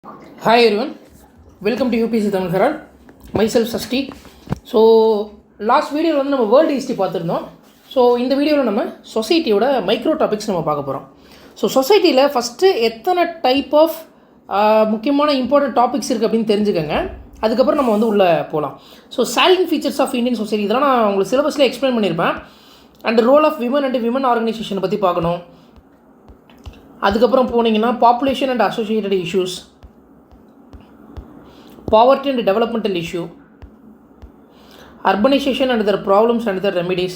Hi everyone, welcome to UPC Tamil Herald. Myself Sasti. So last வீடியோவில் வந்து நம்ம world history பார்த்துருந்தோம். So இந்த வீடியோவில் நம்ம சொசைட்டியோட மைக்ரோ டாபிக்ஸ் நம்ம பார்க்க போகிறோம். ஸோ சொசைட்டியில் ஃபஸ்ட்டு எத்தனை டைப் ஆஃப் முக்கியமான இம்பார்ட்டன்ட் டாபிக்ஸ் இருக்குது அப்படின்னு தெரிஞ்சுக்கோங்க. அதுக்கப்புறம் நம்ம வந்து உள்ளே போகலாம். So salient features of Indian society இதெல்லாம் நான் உங்களுக்கு சிலபஸில் எக்ஸ்பிளைன் பண்ணியிருப்பேன். And role of women and women ஆர்கனைசேஷனை பற்றி பார்க்கணும். அதுக்கப்புறம் போனீங்கன்னா population and associated issues, poverty and developmental issue, urbanization and their problems and their remedies,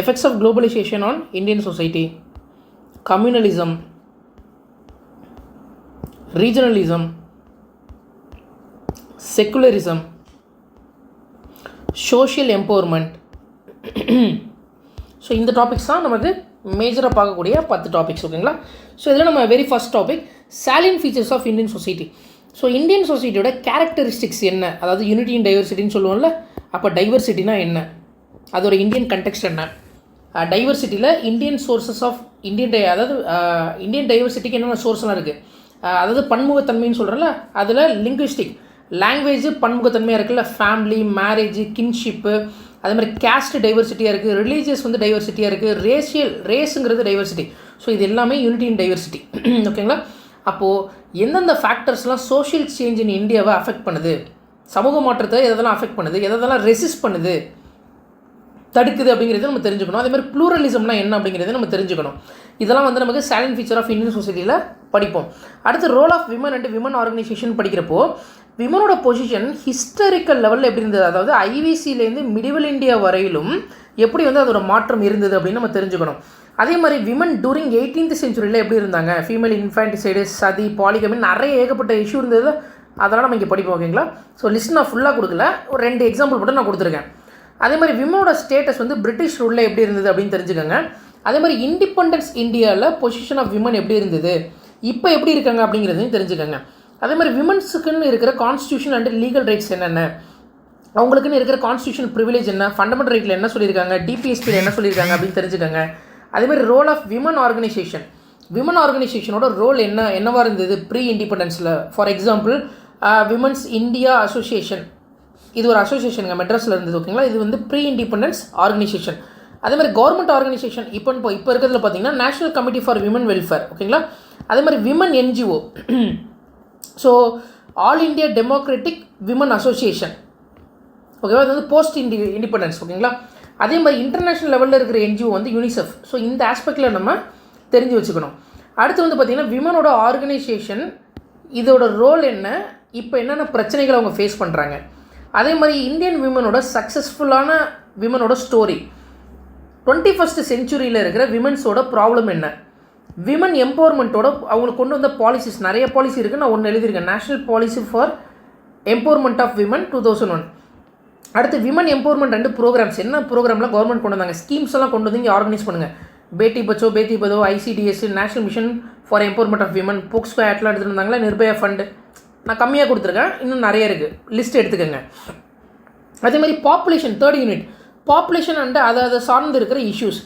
effects of globalization on Indian society, communalism, regionalism, secularism, social empowerment. So இந்த topics தான் நமக்கு மேஜராக பார்க்கக்கூடிய 10 டாபிக்ஸ். ஓகேங்களா? ஸோ இதில் நம்ம very first topic salient features of Indian society. So Indian சொசைட்டியோட characteristics என்ன, அதாவது யூனிட்டி இன் டைவர்சிட்டின்னு சொல்லுவோம்ல. அப்போ டைவர்சிட்டினா என்ன, அதோட இந்தியன் கண்டெக்ஸ்ட் என்ன, டைவர்சிட்டியில் இந்தியன் சோர்சஸ் ஆஃப் அதாவது இந்தியன் டைவர்சிட்டிக்கு என்னென்ன சோர்ஸ்லாம் இருக்குது, அதாவது பன்முகத்தன்மைன்னு சொல்கிறோம்ல. அதில் லிங்குவிஸ்டிக் லாங்குவேஜ் பன்முகத்தன்மையாக இருக்குல்ல, ஃபேமிலி, மேரேஜ், கின்ஷிப்பு, அதே மாதிரி கேஸ்ட் டைவர்சிட்டியாக இருக்குது, ரிலீஜியஸ் வந்து டைவர்சிட்டியாக இருக்குது, ரேஸுங்கிறது டைவர்சிட்டி. ஸோ இது எல்லாமே யூனிட்டி இன் டைவர்சிட்டி. ஓகேங்களா? அப்போது எந்தெந்த ஃபேக்டர்ஸ்லாம் சோஷியல் சேஞ்ச் இன் இந்தியாவை அஃபெக்ட் பண்ணுது, சமூக மாற்றத்தை எதெல்லாம் அஃபெக்ட் பண்ணுது, எதெல்லாம் ரெசிஸ்ட் பண்ணுது, தடுக்குது அப்படிங்கிறத நம்ம தெரிஞ்சுக்கணும். அதேமாதிரி ப்ளூரலிசம்னா என்ன அப்படிங்கிறத நம்ம தெரிஞ்சுக்கணும். இதெல்லாம் வந்து நமக்கு சாலியன்ட் ஃபீச்சர் ஆஃப் இந்தியன் சொசைட்டியில் படிப்போம். அடுத்து role of women and women organisation படிக்கிறப்போ விமனோட பொசிஷன் ஹிஸ்டாரிக்கல் லெவலில் எப்படி இருந்தது, அதாவது ஐவிசிலேருந்து மிடிவல் இந்தியா வரையிலும் எப்படி வந்து அதோட மாற்றம் இருந்தது அப்படின்னு நம்ம தெரிஞ்சுக்கணும். அதே மாதிரி விமன் டூரிங் 18th செஞ்சுரியில் எப்படி இருந்தாங்க, ஃபீமேல் இன்ஃபான்டிசைடு, சதி, பாலிகமி, நிறைய ஏகப்பட்ட இஷ்யூ இருந்தது. அதெல்லாம் நம்ம இங்கே படிப்போம். ஓகேங்களா? ஸோ லிஸ்ட் நான் ஃபுல்லாக கொடுக்கல, ஒரு 2 எக்ஸாம்பிள் மட்டும் நான் கொடுத்துருக்கேன். அதே மாதிரி விமனோட ஸ்டேட்டஸ் வந்து பிரிட்டிஷ் ரூலில் எப்படி இருந்தது அப்படின்னு தெரிஞ்சுக்கோங்க. அதே மாதிரி இண்டிபெண்டன்ஸ் இந்தியாவில் பொசிஷன் ஆஃப் விமன் எப்படி இருந்தது, இப்போ எப்படி இருக்காங்க அப்படிங்கிறதையும் தெரிஞ்சுக்கோங்க. அதே மாதிரி விமன்ஸுக்குன்னு இருக்கிற கான்ஸ்டியூஷன் அண்ட் லீகல் ரைட்ஸ் என்னென்ன, அவங்களுக்குன்னு இருக்கிற கான்ஸ்டியூஷன் ப்ரிவிலேஜ் என்ன, ஃபண்டமெண்டல் ரைட்டில் என்ன சொல்லியிருக்காங்க, டிபிஎஸ்பியில் என்ன சொல்லியிருக்காங்க அப்படின்னு தெரிஞ்சுக்கோங்க. அதேமாதிரி role of women organisation, women ஆர்கனைசேஷனோட ரோல் என்னவாக இருந்தது ப்ரீ இண்டிபெண்டன்ஸில். For example Women's India Association, இது ஒரு அசோசியேஷனுங்க, மெட்ராஸில் இருந்தது. ஓகேங்களா? இது வந்து ப்ரீ இண்டிபெண்டன்ஸ் ஆர்கனைசேஷன். அதே மாதிரி கவர்மெண்ட் ஆர்கனைசேஷன் இப்போ இருக்கிறதுல பார்த்தீங்கன்னா national committee for women welfare. ஓகேங்களா? அதே மாதிரி women NGO, so all India democratic women association. ஓகேவா? இது வந்து போஸ்ட் இண்டிபெண்டன்ஸ். ஓகேங்களா? அதே மாதிரி இன்டர்நேஷ்னல் லெவலில் இருக்கிற என்ஜிஓ வந்து யூனிசெஃப். ஸோ இந்த ஆஸ்பெக்டில் நம்ம தெரிஞ்சு வச்சுக்கணும். அடுத்து வந்து பார்த்திங்கன்னா விமனோட ஆர்கனைசேஷன், இதோட ரோல் என்ன, இப்போ என்னென்ன பிரச்சனைகள் அவங்க ஃபேஸ் பண்ணுறாங்க. அதே மாதிரி இந்தியன் விமனோட சக்ஸஸ்ஃபுல்லான விமனோட ஸ்டோரி, 21st செஞ்சுரியில் இருக்கிற விமன்ஸோட ப்ராப்ளம் என்ன, விமன் எம்பவர்மெண்ட்டோட அவங்களுக்கு கொண்டு வந்த பாலிசிஸ், நிறைய பாலிசி இருக்குது. நான் ஒன்று எழுதியிருக்கேன், national policy for empowerment of women 2001. அடுத்து விமன் எம்பவர்மெண்ட் 2 ப்ரோக்ராம்ஸ், என்ன ப்ரோக்ராம்லாம் கவர்மெண்ட் கொண்டு வந்தாங்க, ஸ்கீம்ஸ் எல்லாம் கொண்டு வந்து இங்கே ஆர்கனைஸ் பண்ணுங்கள். Beti Bachao, Beti Padhao, ICDS, National Mission for empowerment of Women, POCSO ஆக்ட்லாம் எடுத்துகிட்டு இருந்தாங்களா, நிர்பயா ஃபண்டு. நான் கம்மியாக கொடுத்துருக்கேன், இன்னும் நிறைய இருக்குது, லிஸ்ட் எடுத்துக்கோங்க. அதேமாதிரி population 3rd unit, population and அதை சார்ந்து இருக்கிற இஷ்யூஸ்.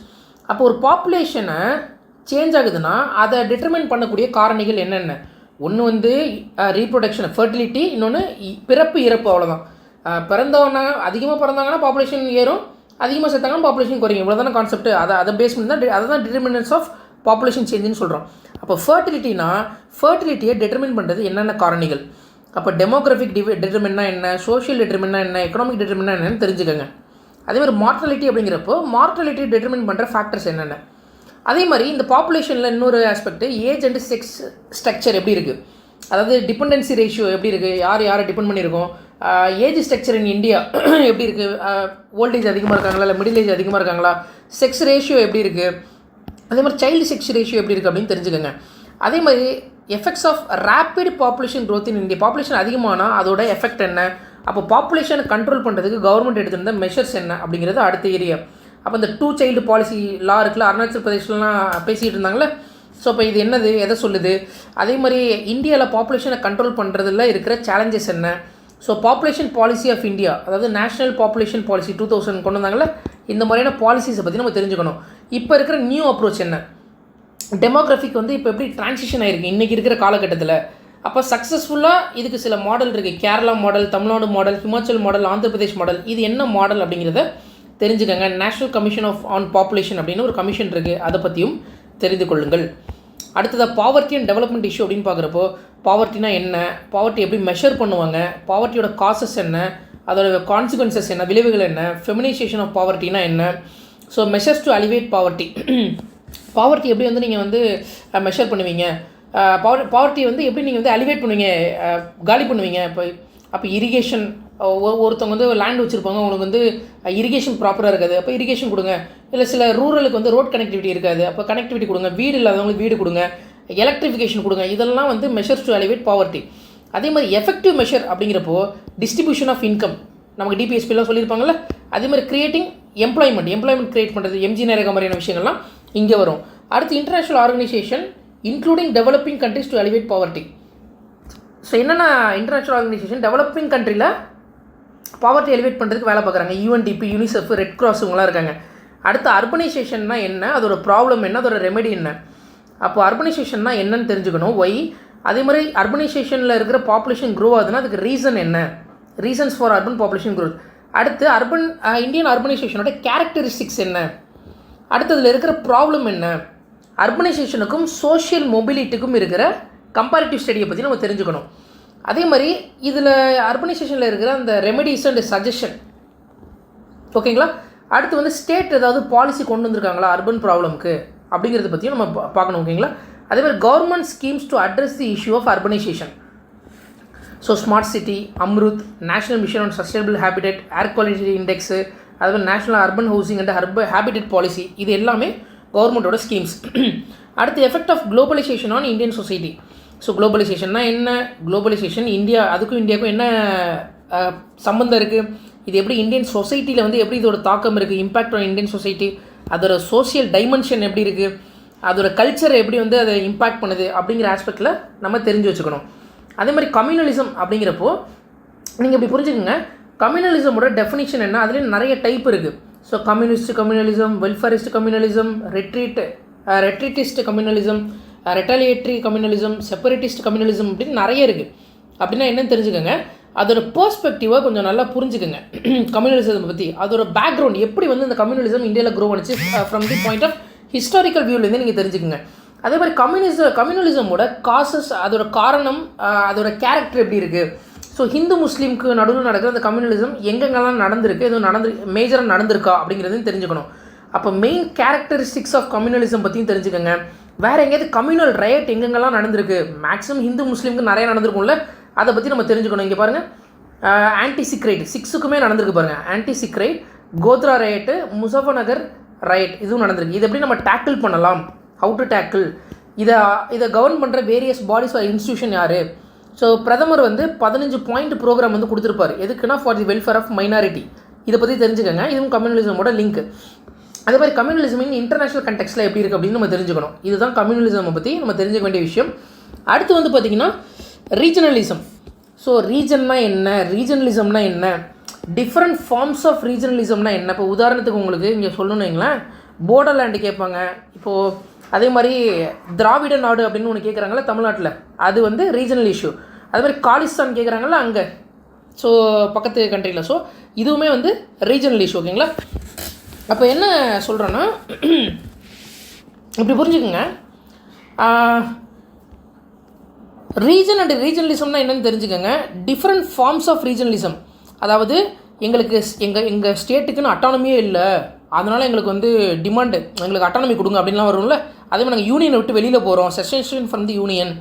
அப்போ ஒரு பாப்புலேஷனை சேஞ்ச் ஆகுதுன்னா அதை டிட்டர்மைன் பண்ணக்கூடிய காரணிகள் என்னென்ன, ஒன்று வந்து ரீப்ரொடக்ஷன், ஃபர்டிலிட்டி, இன்னொன்று பிறப்பு இறப்பு. அவ்வளோதான். பிறந்தவனா அதிகமாக பிறந்தாங்கன்னா பாப்புலேஷன் ஏறும், அதிகமாக செத்தாங்கன்னா பாப்புலேஷன் குறையும். இவ்வளோ தானே கான்செப்ட். அதை பேஸ் பண்ணி தான் அதை தான் டிட்டர்மினன்ஸ் ஆஃப் பாப்புலேஷன் சேஞ்சுன்னு சொல்கிறோம். அப்போ ஃபர்டிலிட்டியை டிட்டர்மின் பண்ணுறது என்னென்ன காரணிகள். அப்போ டெமோக்ராஃபிக் டிட்டர்மின்னா என்ன, சோஷியல் டிட்டர்மின்னா என்ன, எக்கனாமிக் டிட்டர்மின்னா என்னன்னு தெரிஞ்சுக்கோங்க. அதேமாதிரி மார்டாலிட்டி அப்படிங்கிறப்போ மார்டாலிட்டி டிட்டர்மின் பண்ணுற ஃபேக்டர்ஸ் என்னென்ன. அதே மாதிரி இந்த பாப்புலேஷனில் இன்னொரு aspect, age and sex structure எப்படி இருக்குது, அதாவது டிபெண்டன்சி ரேஷியோ எப்படி இருக்குது, யாரை டிபெண்ட் பண்ணியிருக்கோம், ஏஜ் ஸ்ட்ரக்சர் இன் இந்தியா எப்படி இருக்குது, ஓல்டேஜ் அதிகமாக இருக்காங்களா இல்லை மிடில் ஏஜ் அதிகமாக இருக்காங்களா, செக்ஸ் ரேஷியோ எப்படி இருக்குது, அதே மாதிரி சைல்டு செக்ஸ் ரேஷியோ எப்படி இருக்குது அப்படின்னு தெரிஞ்சுக்கோங்க. அதே மாதிரி effects of rapid population growth in India, population அதிகமானால் அதோட எஃபெக்ட் என்ன, அப்போ பாப்புலேஷனை கண்ட்ரோல் பண்ணுறதுக்கு கவர்மெண்ட் எடுத்துருந்த மெஷர்ஸ் என்ன அப்படிங்கிறது அடுத்த ஏரியா. அப்போ இந்த 2 child பாலிசி லா இருக்குல்ல, அருணாச்சல் பிரதேஷ்லாம் பேசிகிட்டு இருந்தாங்களே. ஸோ இப்போ இது என்னது, எதை சொல்லுது. அதே மாதிரி இந்தியாவில் பாப்புலேஷனை கண்ட்ரோல் பண்ணுறதுல இருக்கிற சேலஞ்சஸ் என்ன. So population policy of India, அதாவது நேஷனல் பாப்புலேஷன் பாலிசி 2000 கொண்டு வந்தாங்களே, இந்த மாதிரியான பாலிசிஸை பற்றி நம்ம தெரிஞ்சுக்கணும். இப்போ இருக்கிற நியூ அப்ரோச் என்ன, டெமோக்ராஃபிக் வந்து இப்போ எப்படி ட்ரான்சிஷன் ஆகிருக்கு இன்றைக்கி இருக்கிற காலகட்டத்தில். அப்போ சக்ஸஸ்ஃபுல்லாக இதுக்கு சில மாடல் இருக்குது. Kerala model, Tamil Nadu model, Himachal model, Andhra Pradesh model. இது என்ன மாடல் அப்படிங்கிறத தெரிஞ்சுக்கங்க. நேஷ்னல் கமிஷன் ஆன் பாப்புலேஷன் அப்படின்னு ஒரு கமிஷன் இருக்குது, அதை பற்றியும் தெரிந்து கொள்ளுங்கள். அடுத்ததாக பாவர்ட்டி அண்ட் டெவலப்மெண்ட் இஷ்யூ அப்படின்னு பார்க்குறப்போ பாவர்ட்டினா என்ன, பாவர்ட்டி எப்படி மெஷர் பண்ணுவாங்க, பாவர்ட்டியோட காசஸ் என்ன, அதோட கான்சிக்வன்சஸ் என்ன, விளைவுகள் என்ன, ஃபெமினைசேஷன் ஆஃப் பாவர்ட்டினா என்ன, so measures to alleviate poverty. Poverty எப்படி வந்து நீங்கள் வந்து மெஷர் பண்ணுவீங்க, பாவர்ட்டி வந்து எப்படி நீங்கள் வந்து அலிவேட் பண்ணுவீங்க, காலி பண்ணுவீங்க. அப்போ இரிகேஷன், ஒருத்தவங்க வந்து லேண்ட் வச்சுருப்பாங்க, உங்களுக்கு வந்து இரிகேஷன் ப்ராப்பராக இருக்காது, அப்போ இரிகேஷன் கொடுங்க. இல்லை சில ரூரலுக்கு வந்து ரோட் கனெக்டிவிட்டி இருக்காது, அப்போ கனெக்டிவிட்டி கொடுங்க. வீடு இல்லாதவங்களுக்கு வீடு கொடுங்க, எலக்ட்ரிஃபிகேஷன் கொடுங்க. இதெல்லாம் வந்து மெஷர்ஸ் டு அலிவேட் பாவர்ட்டி. அதே மாதிரி எஃபெக்டிவ் மெஷர் அப்படிங்கிறப்போ டிஸ்ட்ரிபியூஷன் ஆஃப் இன்கம், நமக்கு டிபிஎஸ்பிலாம் சொல்லியிருப்பாங்கள்ல. அதே மாதிரி கிரியேட்டிங் எம்ப்ளாய்மெண்ட் கிரியேட் பண்ணுறது, எம்ஜி நரேகா மாதிரியான விஷயங்கள்லாம் இங்கே வரும். அடுத்து international organisation including developing countries to alleviate poverty. So என்னென்ன இன்டர்நேஷ்னல் ஆர்கனைசேஷன் டெவலப்பிங் கண்ட்ரியில் பாவர்ட்டி எலிவேட் பண்ணுறதுக்கு வேலை பார்க்குறாங்க. யூஎன்டிபி, யூனிசெஃப், ரெட் கிராஸ் இவங்களாம் இருக்காங்க. அடுத்து அர்பனைசேஷன்னா என்ன, அதோட ப்ராப்ளம் என்ன, அதோட ரெமெடி என்ன. அப்போ அர்பனைசேஷன்னா என்னன்னு தெரிஞ்சுக்கணும், ஒய். அதே மாதிரி அர்பனைசேஷனில் இருக்கிற பாப்புலேஷன் க்ரோ ஆகுதுன்னா அதுக்கு ரீசன் என்ன, reasons for urban population growth. அடுத்து இந்தியன் அர்பனைசேஷனோட கேரக்டரிஸ்டிக்ஸ் என்ன, அடுத்ததில் இருக்கிற ப்ராப்ளம் என்ன, அர்பனைசேஷனுக்கும் சோஷியல் மொபிலிட்டிக்கும் இருக்கிற கம்பேரிட்டிவ் ஸ்டடியை பற்றி நம்ம தெரிஞ்சுக்கணும். அதே மாதிரி இதில் அர்பனைசேஷனில் இருக்கிற அந்த ரெமெடிஸ் அண்ட் சஜஷன், ஓகேங்களா. அடுத்து வந்து ஸ்டேட் ஏதாவது பாலிசி கொண்டு வந்திருக்காங்களா அர்பன் ப்ராப்ளம்க்கு அப்படிங்கிறத பற்றியும் நம்ம பார்க்கணும், ஓகேங்களா. அதே மாதிரி government schemes to address the issue of urbanisation. So Smart City, AMRUT, National Mission on Sustainable Habitat, Air Quality Index, அதே மாதிரி National Urban Housing and Habitat Policy, இது எல்லாமே கவர்மெண்ட்டோட ஸ்கீம்ஸ். அடுத்து effect of globalisation on Indian society. So குளோபலைசேஷன்னா என்ன, globalisation India அதுக்கும் இந்தியாவுக்கும் என்ன சம்மந்தம் இருக்குது, இது எப்படி இந்தியன் சொசைட்டியில் வந்து எப்படி இதோட தாக்கம் இருக்குது, இம்பேக்ட் ஆன் இந்தியன் சொசைட்டி, அதோட சோஷியல் டைமென்ஷன் எப்படி இருக்குது, அதோட கல்ச்சரை எப்படி வந்து அதை இம்பேக்ட் பண்ணுது அப்படிங்கிற ஆஸ்பெக்டில் நம்ம தெரிஞ்சு வச்சுக்கணும். அதே மாதிரி கம்யூனலிசம் அப்படிங்கிறப்போ நீங்கள் இப்படி புரிஞ்சுக்கோங்க, கம்யூனலிசமோட டெஃபினிஷன் என்ன, அதுலேயும் நிறைய டைப் இருக்குது. So communism, welfarist communalism, retreatist communalism, retaliatory communalism, separatist communalism அப்படின்னு நிறைய இருக்குது. அப்படின்னா என்னன்னு தெரிஞ்சுக்கோங்க, அதோட பெர்ஸ்பெக்டிவாக கொஞ்சம் நல்லா புரிஞ்சுக்கோங்க கம்யூனலிசம் பற்றி, அதோட பேக்ரவுண்ட் எப்படி வந்து இந்த கம்யூனலிசம் இந்தியாவில் க்ரோ பண்ணிச்சு from the point of historical வியூலேருந்து நீங்கள் தெரிஞ்சுக்கோங்க. அதே மாதிரி கம்யூனலிசமோட காசஸ், அதோட காரணம், அதோட கேரக்டர் எப்படி இருக்குது. ஸோ ஹிந்து முஸ்லீமுக்கு நடுவில் நடக்கிற அந்த கம்யூனலிசம் எங்கெங்கெல்லாம் நடந்திருக்கு, எதுவும் மேஜராக நடந்திருக்கா அப்படிங்கிறதையும் தெரிஞ்சுக்கணும். அப்போ மெயின் கேரக்டரிஸ்டிக்ஸ் ஆஃப் கம்யூனலிசம் பற்றியும் தெரிஞ்சுக்கோங்க. வேறு எங்கேயாவது கம்யூனல் ரைட் எங்கெங்கெல்லாம் நடந்திருக்கு, மேக்ஸிமம் ஹிந்து முஸ்லீமுக்கு நிறையா நடந்திருக்கும்ல, அதை பற்றி நம்ம தெரிஞ்சுக்கணும். இங்கே பாருங்கள், ஆன்டிசிக்ரைட் 6க்குமே நடந்திருக்கு பாருங்கள். Anti Sikh riot, Godhra riot, Muzaffarnagar riot, இதுவும் நடந்திருக்கு. இது எப்படி நம்ம டேக்கிள் பண்ணலாம், ஹவு டு டேக்கிள், இதை கவர்ன் பண்ணுற வேரியஸ் பாடிஸ் ஆர் இன்ஸ்டியூஷன் யார். ஸோ பிரதமர் வந்து 15 பாயிண்ட் ப்ரோக்ராம் வந்து கொடுத்துருப்பார், எதுக்குன்னா for the welfare of minority. இதை பற்றி தெரிஞ்சுக்கோங்க, இதுவும் கம்யூனலிசமோட லிங்க். அதே மாதிரி கம்யூனலிசம் இன்டர்நேஷனல் கண்டெக்ஸ்ட்டில் எப்படி இருக்குது அப்படின்னு நம்ம தெரிஞ்சுக்கணும். இதுதான் கம்யூனலிசமை பற்றி நம்ம தெரிஞ்சுக்க வேண்டிய விஷயம். அடுத்து வந்து பார்த்திங்கன்னா ரீஜனலிசம். ஸோ ரீஜன்னா என்ன, ரீஜனலிசம்னா என்ன, டிஃப்ரெண்ட் ஃபார்ம்ஸ் ஆஃப் ரீஜனலிசம்னா என்ன. இப்போ உதாரணத்துக்கு உங்களுக்கு இங்கே சொல்லணுங்களேன், போர்டர்லேண்டு கேட்பாங்க. இப்போது அதே மாதிரி திராவிட நாடு அப்படின்னு ஒன்று கேட்குறாங்களா தமிழ்நாட்டில், அது வந்து ரீஜனல் இஷ்யூ. அதே மாதிரி காலிஸ்தான் கேட்குறாங்களா அங்கே, ஸோ பக்கத்து கண்ட்ரியில். ஸோ இதுவுமே வந்து ரீஜனல் இஷ்யூ, ஓகேங்களா. அப்போ என்ன சொல்கிறேன்னா, இப்படி புரிஞ்சுக்குங்க, ரீஜன் அண்ட் ரீஜனலிசம்னா என்னென்னு தெரிஞ்சுக்கோங்க. டிஃப்ரெண்ட் ஃபார்ம்ஸ் ஆஃப் ரீஜனலிசம், அதாவது எங்களுக்கு எங்கள் ஸ்டேட்டுக்குன்னு அட்டானமியே இல்லை, அதனால் எங்களுக்கு வந்து டிமாண்டு, எங்களுக்கு அட்டானமி கொடுங்க அப்படின்லாம் வரும்ல. அதே மாதிரி நாங்கள் யூனியனை விட்டு வெளியில் போகிறோம், session from the union.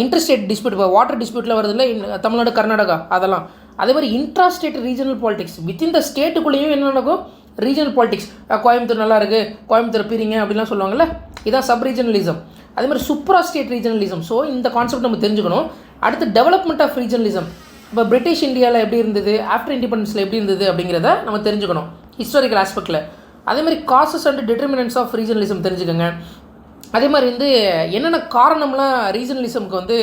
Interstate dispute, இப்போ வாட்டர் டிஸ்பியூட்டில் வருதுல்ல, தமிழ்நாடு கர்நாடகா, அதெல்லாம். அதே மாதிரி இன்ட்ராஸ்டேட் ரீஜனல் பாலிடிக்ஸ், வித்தின் த ஸ்டேட்டுக்குள்ளேயும் என்ன நடக்கும், ரீஜனல் பாலிடிக்ஸ். கோயம்புத்தூர் நல்லா இருக்குது, கோயம்புத்தூர் பிரிங்க அப்படிலாம் சொல்லுவாங்கள்ல, இதான் சப் ரீஜனலிசம். அதே மாதிரி சூப்பரா ஸ்டேட் ரீஜனலிசம். ஸோ இந்த கான்செப்ட் நம்ம தெரிஞ்சுக்கணும். அடுத்து டெவலப்மெண்ட் ஆஃப் ரீஜனலிசம், இப்போ பிரிட்டிஷ் இந்தியாவில் எப்படி இருந்தது, ஆஃப்டர் இண்டிபெண்டன்ஸில் எப்படி இருந்தது அப்படிங்கிறத நம்ம தெரிஞ்சுக்கணும் ஹிஸ்டாரிக்கல் ஆஸ்பெக்டில். அதே மாதிரி causes and determinants of regionalism தெரிஞ்சுக்கோங்க. அதே மாதிரி வந்து என்னென்ன காரணம்லாம் ரீஜனலிசமுக்கு வந்து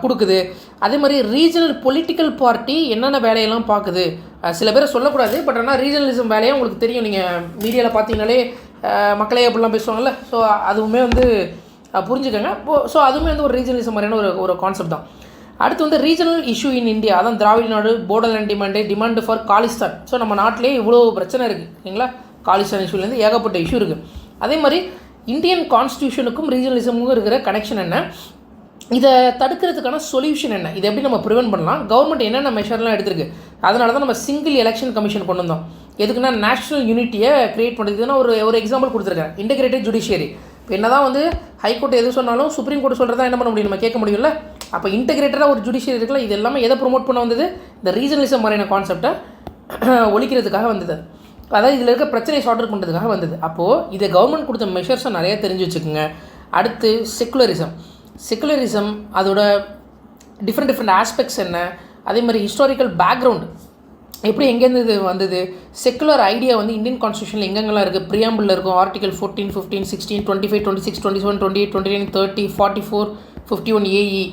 கொடுக்குது. அதே மாதிரி ரீஜனல் பொலிட்டிக்கல் பார்ட்டி என்னென்ன வேலையெல்லாம் பார்க்குது. சில பேர் சொல்லக்கூடாது, பட் ஆனால் ரீஜனலிசம் வேலையாக உங்களுக்கு தெரியும். நீங்கள் மீடியாவில் பார்த்தீங்கனாலே மக்களே அப்படிலாம் பேசுவாங்கள்ல. ஸோ அதுவுமே வந்து புரிஞ்சுக்கோங்க. ஸோ அதுவுமே வந்து ஒரு ரீஜனலிசம் மாதிரியான ஒரு கான்செப்ட் தான். அடுத்து வந்து ரீஜனல் இஷ்யூ இன் இந்தியா, அதான் திராவிட நாடு, போர்டர்லேண்ட் டிமாண்டு ஃபார் காலிஸ்தான். ஸோ நம்ம நாட்டிலே இவ்வளோ பிரச்சனை இருக்குது ஓகேங்களா. காலிஸ்தான் இஷ்யூலேருந்து ஏகப்பட்ட இஷ்யூ இருக்குது. அதே மாதிரி இந்தியன் கான்ஸ்டியூஷனுக்கும் ரீஜனலிசமுக்கும் இருக்கிற கனெக்ஷன் என்ன, இதை தடுக்கிறதுக்கான சொல்யூஷன் என்ன, இதை எப்படி நம்ம ப்ரிவென்ட் பண்ணலாம், கவர்மெண்ட் என்னென்ன மெஷர்லாம் எடுத்திருக்கு. அதனால தான் நம்ம சிங்கிள் எலெக்ஷன் கமிஷன் கொண்டு வந்தோம். எதுக்குன்னா நேஷனல் யூனிட்டியை க்ரியேட் பண்ணுறதுன்னா ஒரு எக்ஸாம்பிள் கொடுத்துருக்கேன், இன்டெகிரேட்டட் ஜுடிஷியரி. இப்போ என்ன தான் வந்து ஹைகோர்ட் எது சொன்னாலும் சுப்ரீம் கோர்ட் சொல்கிறதா என்ன பண்ண முடியும், நம்ம கேட்க முடியும்ல. அப்போ இன்டெகிரேட்டடாக ஒரு ஜுடிஷியரி இருக்குல்ல, இது எல்லாமே எதை ப்ரொமோட் பண்ண வந்தது, இந்த ரீஜனலிசம் மாதிரியான கான்செப்டை ஒழிக்கிறதுக்காக வந்தது. அதாவது இதில் இருக்க பிரச்சனையை சார்ட் அவுட் பண்ணுறதுக்காக வந்தது. அப்போது இதை கவர்மெண்ட் கொடுத்த மெஷர்ஸை நிறையா தெரிஞ்சு வச்சுக்கோங்க. அடுத்து செக்குலரிசம் அதோட டிஃப்ரெண்ட் ஆஸ்பெக்ட்ஸ் என்ன, அதே மாதிரி ஹிஸ்டாரிக்கல் பேக்ரவுண்ட் எப்படி எங்கேருந்து இது வந்தது, செக்குலர் ஐடியா வந்து இந்தியன் கான்ஸ்டியூஷனில் எங்கெங்கெல்லாம் இருக்குது, ப்ரியாம்பிளில் இருக்கும், ஆர்டிகல் 14, 15, 16, 25, 26, 27, 28, 29, 30, 44, 51 AE.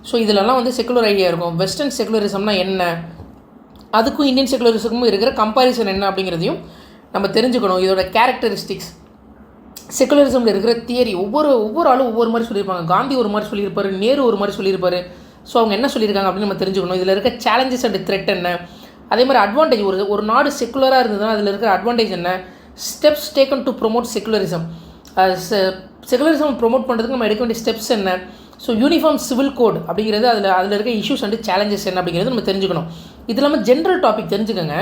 ஸோ இதிலெல்லாம் வந்து செக்குலர் ஐடியா இருக்கும். வெஸ்டர்ன் செக்குலரிசம்னா என்ன, அதுக்கும் இந்தியன் செக்குலரிசமும் இருக்கிற கம்பாரிசன் என்ன அப்படிங்கிறதையும் நம்ம தெரிஞ்சுக்கணும். இதோட கேரக்டரிஸ்டிக்ஸ், செக்குலரிசமில் இருக்கிற தியரி, ஒவ்வொரு ஆளும் ஒவ்வொரு மாதிரி சொல்லியிருப்பாங்க. காந்தி ஒரு மாதிரி சொல்லியிருப்பார், நேரு ஒரு மாதிரி சொல்லியிருப்பார். ஸோ அவங்க என்ன சொல்லியிருக்காங்க அப்படின்னு நம்ம தெரிஞ்சுக்கணும். இதில் இருக்க சேலஞ்சஸ் அண்ட் த்ரெட் என்ன, அதே மாதிரி அட்வான்டேஜ், ஒரு நாடு செக்குலராக இருந்ததுன்னா அதில் இருக்கிற அட்வான்டேஜ் என்ன, steps taken to promote secularism, secularism promote பண்ணுறதுக்கு நம்ம எடுக்க வேண்டிய ஸ்டெப்ஸ் என்ன. ஸோ யூனிஃபார்ம் சிவில் கோட் அப்படிங்கிறது அதில் இருக்க இஷ்யூஸ் அண்ட் சேலஞ்சஸ் என்ன அப்படிங்கிறது நம்ம தெரிஞ்சுக்கணும். இது இல்லாமல் ஜென்ரல் டாபிக் தெரிஞ்சுக்கோங்க.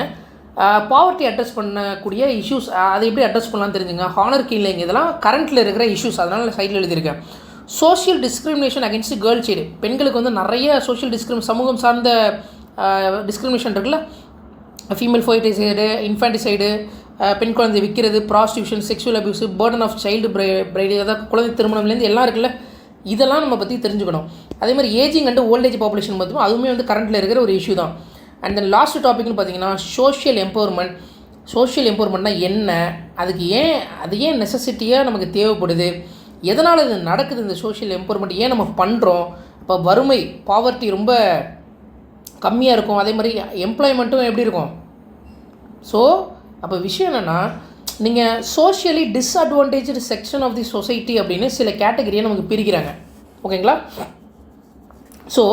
பாவர்ட்டி அட்ரஸ் பண்ணக்கூடிய இஷ்யூஸ், அதை எப்படி அட்ரஸ் பண்ணலாம்னு தெரிஞ்சுங்க. ஹானர் கீலிங், இதெல்லாம் கரண்ட்டில் இருக்கிற இஷ்யூஸ், அதனால் சைடில் எழுதியிருக்கேன். Social discrimination against girl side, பெண்களுக்கு வந்து நிறைய சோஷியல் சமூகம் சார்ந்த டிஸ்கிரிமினேஷன் இருக்குல்ல, ஃபீமேல் ஃபோய்டிசைடு, இன்ஃபான்டிசைடு, பெண் குழந்தை விற்கிறது, prostitution, sexual abuse, burden of child bride, அதாவது குழந்தை திருமணம்லேருந்து எல்லாம் இருக்குல்ல, இதெல்லாம் நம்ம பற்றி தெரிஞ்சுக்கணும். அதே மாதிரி ஏஜிங் அண்ட் ஓல்டேஜ் பாப்புலேஷன் பார்த்தும் அதுவுமே வந்து கரண்ட்டில் இருக்கிற ஒரு இஷ்யூ தான். அண்ட் தென் லாஸ்ட் டாபிக்னு பார்த்தீங்கன்னா சோஷியல் எம்பவர்மெண்ட்னா என்ன, அது ஏன் நெசசிட்டியாக நமக்கு தேவைப்படுது, எதனால் இது நடக்குது, இந்த சோஷியல் எம்பவர்மெண்ட் ஏன் நம்ம பண்ணுறோம். இப்போ வறுமை, பாவர்ட்டி ரொம்ப கம்மியாக இருக்கும், அதே மாதிரி எம்ப்ளாய்மெண்ட்டும் எப்படி இருக்கும். ஸோ அப்போ விஷயம் என்னென்னா, நீங்கள் socially disadvantaged section of the society அப்படின்னு சில கேட்டகரியை நமக்கு பிரிக்கிறாங்க ஓகேங்களா. ஸோ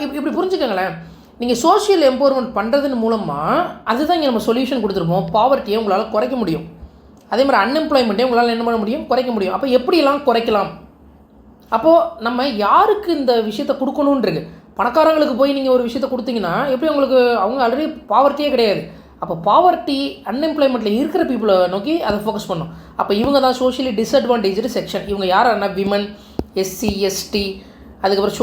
இப்படி புரிஞ்சுக்கங்களேன், நீங்கள் சோஷியல் எம்பவர்மெண்ட் பண்ணுறதன் மூலமாக அதுதான் இங்கே நம்ம சொல்யூஷன் கொடுத்துருப்போம். பாவர்ட்டியை உங்களால் குறைக்க முடியும், அதே மாதிரி அன்எம்ப்ளாய்மெண்ட்டே உங்களால் என்ன பண்ண முடியும், குறைக்க முடியும். அப்போ எப்படியெல்லாம் குறைக்கலாம், அப்போது நம்ம யாருக்கு இந்த விஷயத்தை கொடுக்கணுன்றது. பணக்காரங்களுக்கு போய் நீங்கள் ஒரு விஷயத்தை கொடுத்தீங்கன்னா எப்படி உங்களுக்கு, அவங்க ஆல்ரெடி பாவர்ட்டியே கிடையாது. அப்போ பாவர்ட்டி அன்எம்ப்ளாய்மெண்ட்டில் இருக்கிற பீப்புளை நோக்கி அதை ஃபோக்கஸ் பண்ணணும். அப்போ இவங்க தான் சோஷியலி டிஸ்அட்வான்டேஜ்டு செக்ஷன். இவங்க யாருன்னா விமன், SC, ST, அதுக்கப்புறம்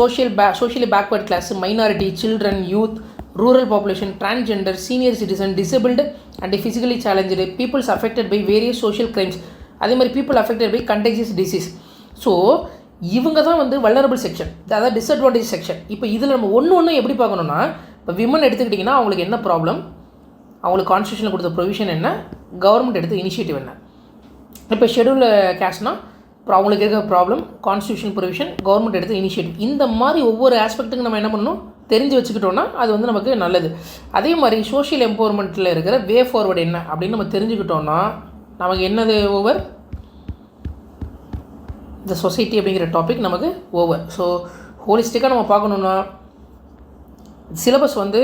socially backward class, minority, children, youth, rural population, transgender, senior citizen, disabled and physically challenge, peoples affected by various social crimes, அதே மாதிரி people affected by contagious disease. So இவங்க தான் வந்து vulnerable section, அதாவது disadvantage section. இப்போ இதில் நம்ம ஒன்று எப்படி பார்க்கணுன்னா, இப்போ விமன் எடுத்துக்கிட்டிங்கன்னா அவங்களுக்கு என்ன ப்ராப்ளம், அவங்களுக்கு கான்ஸ்டியூஷனில் கொடுத்த ப்ரொவிஷன் என்ன, கவர்மெண்ட் எடுத்த இனிஷியேட்டிவ் என்ன. இப்போ ஷெடியூல் கேஸ்ட்னா அப்புறம் அவங்களுக்கு இருக்க ப்ராப்ளம், கான்ஸ்டியூஷன் ப்ரொவிஷன், கவர்மெண்ட் எடுத்த இனிஷியேட்டிவ். இந்த மாதிரி ஒவ்வொரு ஆஸ்பெக்ட்டுக்கு நம்ம என்ன பண்ணணும், தெரிஞ்சு வச்சுக்கிட்டோன்னா அது வந்து நமக்கு நல்லது. அதே மாதிரி சோஷியல் எம்பவர்மெண்ட்டில் இருக்கிற வே ஃபார்வர்டு என்ன அப்படின்னு நம்ம தெரிஞ்சுக்கிட்டோன்னா நமக்கு என்னது ஓவர், இந்த சொசைட்டி அப்படிங்கிற டாபிக் நமக்கு ஓவர். ஸோ ஹோலிஸ்டிக்காக நம்ம பார்க்கணுன்னா சிலபஸ் வந்து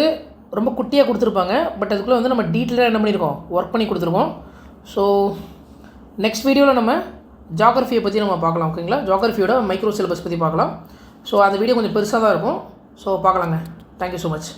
ரொம்ப குட்டியாக கொடுத்துருப்பாங்க, பட் அதுக்குள்ளே வந்து நம்ம டீட்டெயிலாக என்ன பண்ணியிருக்கோம், ஒர்க் பண்ணி கொடுத்துருக்கோம். ஸோ நெக்ஸ்ட் வீடியோவில் நம்ம ஜியாகிரஃபியை பற்றி நம்ம பார்க்கலாம் ஓகேங்களா. ஜியாகிரஃபியோட மைக்ரோ சிலபஸ் பற்றி பார்க்கலாம். ஸோ அந்த வீடியோ கொஞ்சம் பெருசாக தான் இருக்கும். ஸோ பார்க்கலாங்க. Thank you so much.